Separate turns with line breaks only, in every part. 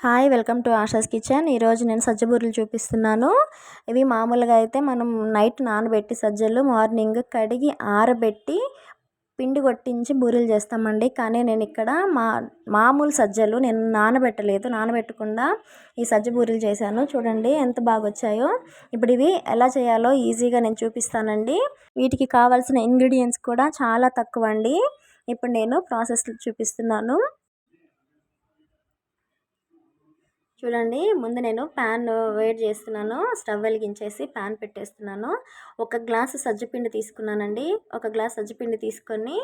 Hi welcome to ASHAs kitchen. ఈరోజు నేను సజ్జ బూరెలు చూపిస్తున్నాను. ఇవి మామూలుగా అయితే మనం నైట్ నానబెట్టి సజ్జలు మార్నింగ్ కడిగి ఆరబెట్టి పిండి కొట్టించి బూరెలు చేస్తామండి. కానీ నేను ఇక్కడ మామూలు సజ్జలు నేను నానబెట్టకుండా ఈ సజ్జ బూరెలు చేశాను. చూడండి ఎంత బాగా వచ్చాయో. ఇప్పుడు ఇవి ఎలా చేయాలో ఈజీగా నేను చూపిస్తానండి. వీటికి కావాల్సిన ఇంగ్రీడియంట్స్ కూడా చాలా తక్కువ అండి. ఇప్పుడు నేను ప్రాసెస్ చూపిస్తున్నాను. చూడండి, ముందు నేను ప్యాన్ వేడి చేస్తున్నాను. స్టవ్ వెలిగించేసి ప్యాన్ పెట్టేస్తున్నాను. ఒక గ్లాసు సజ్జపిండి తీసుకున్నానండి. ఒక గ్లాస్ సజ్జపిండి తీసుకొని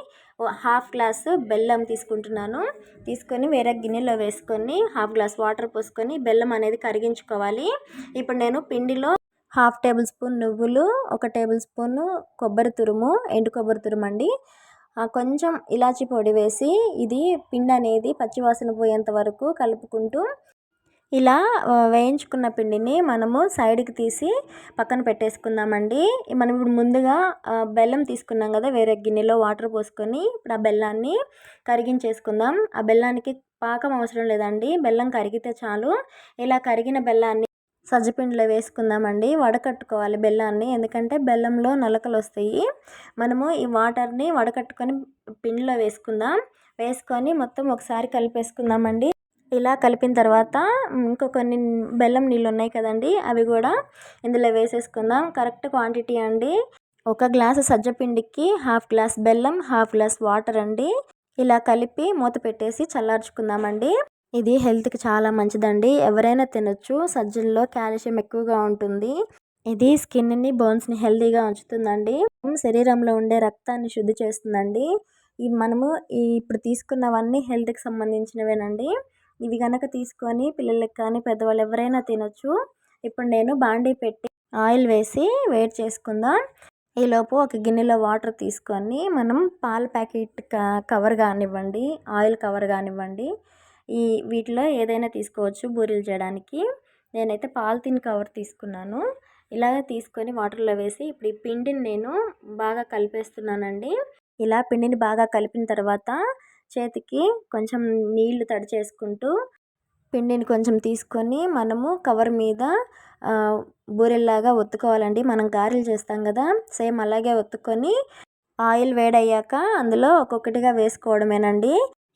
హాఫ్ గ్లాసు బెల్లం తీసుకొని వేరే గిన్నెలో వేసుకొని హాఫ్ గ్లాస్ వాటర్ పోసుకొని బెల్లం అనేది కరిగించుకోవాలి. ఇప్పుడు నేను పిండిలో హాఫ్ టేబుల్ స్పూన్ నువ్వులు, 1 టేబుల్ స్పూన్ కొబ్బరి తురుము, ఎండు కొబ్బరి తురుము అండి, కొంచెం ఇలాచి పొడి వేసి ఇది పిండి అనేది పచ్చివాసన పోయేంత వరకు కలుపుకుంటూ ఇలా వేయించుకున్న పిండిని మనము సైడ్కి తీసి పక్కన పెట్టేసుకుందామండి. మనం ఇప్పుడు ముందుగా బెల్లం తీసుకున్నాం కదా, వేరే గిన్నెలో వాటర్ పోసుకొని ఇప్పుడు ఆ బెల్లాన్ని కరిగించేసుకుందాం. ఆ బెల్లానికి పాకం అవసరం లేదండి, బెల్లం కరిగితే చాలు. ఇలా కరిగిన బెల్లాన్ని సజ్జపిండిలో వేసుకుందామండి. వడకట్టుకోవాలి బెల్లాన్ని, ఎందుకంటే బెల్లంలో నలకలు వస్తాయి. మనము ఈ వాటర్ని వడకట్టుకొని పిండిలో వేసుకొని మొత్తం ఒకసారి కలిపేసుకుందామండి. ఇలా కలిపిన తర్వాత కొన్ని బెల్లం నీళ్ళు ఉన్నాయి కదండి, అవి కూడా ఇందులో వేసేసుకుందాం. కరెక్ట్ క్వాంటిటీ అండి. 1 గ్లాసు సజ్జపిండికి హాఫ్ గ్లాస్ బెల్లం, హాఫ్ గ్లాస్ వాటర్ అండి. ఇలా కలిపి మూత పెట్టేసి చల్లార్చుకుందామండి. ఇది హెల్త్కి చాలా మంచిదండి, ఎవరైనా తినొచ్చు. సజ్జల్లో కాల్షియం ఎక్కువగా ఉంటుంది. ఇది స్కిన్ని, బోన్స్ని హెల్తీగా ఉంచుతుందండి. శరీరంలో ఉండే రక్తాన్ని శుద్ధి చేస్తుందండి. మనము ఇప్పుడు తీసుకున్నవన్నీ హెల్త్కి సంబంధించినవేనండి. ఇవి కనుక తీసుకొని పిల్లలకి కానీ పెద్దవాళ్ళు ఎవరైనా తినొచ్చు. ఇప్పుడు నేను బాండీ పెట్టి ఆయిల్ వేసి వేడి చేసుకుందాం. ఈలోపు ఒక గిన్నెలో వాటర్ తీసుకొని మనం పాల ప్యాకెట్ కవర్ కానివ్వండి, ఆయిల్ కవర్ కానివ్వండి, వీటిలో ఏదైనా తీసుకోవచ్చు బూరెలు చేయడానికి. నేనైతే పాలిథిన్ కవర్ తీసుకున్నాను. ఇలాగ తీసుకొని వాటర్లో వేసి ఇప్పుడు ఈ పిండిని నేను బాగా కలిపేస్తున్నానండి. ఇలా పిండిని బాగా కలిపిన తర్వాత చేతికి కొంచెం నీళ్లు తడి చేసుకుంటూ పిండిని కొంచెం తీసుకొని మనము కవర్ మీద బూరెల్లాగా ఒత్తుకోవాలండి. మనం గారెలు చేస్తాం కదా, సేమ్ అలాగే ఒత్తుకొని ఆయిల్ వేడయ్యాక అందులో ఒక్కొక్కటిగా వేసుకోవడమేనండి.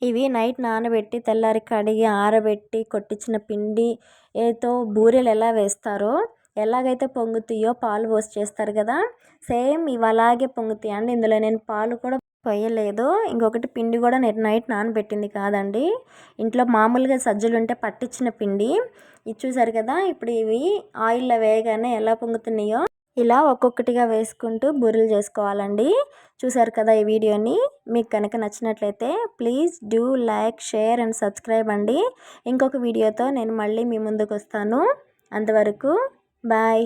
ఇవి నైట్ నానబెట్టి తెల్లారి కడిగి ఆరబెట్టి కొట్టించిన పిండి ఏతో బూరెలు ఎలా వేస్తారో, ఎలాగైతే పొంగుతాయో పాలు పోసి చేస్తారు కదా, సేమ్ ఇవి అలాగే పొంగుతాయండి. ఇందులో నేను పాలు కూడా పోయలేదు. ఇంకొకటి పిండి కూడా నేను నైట్ నానబెట్టింది కాదండి, ఇంట్లో మామూలుగా సజ్జలు ఉంటే పట్టించిన పిండి. ఇది చూసారు కదా, ఇప్పుడు ఇవి ఆయిల్లో వేయగానే ఎలా పొంగుతున్నాయో ఇలా ఒక్కొక్కటిగా వేసుకుంటూ బూరెలు చేసుకోవాలండి. చూసారు కదా ఈ వీడియోని. మీకు కనుక నచ్చినట్లయితే please do like, share and subscribe అండి. ఇంకొక వీడియోతో నేను మళ్ళీ మీ ముందుకు వస్తాను. అంతవరకు బాయ్.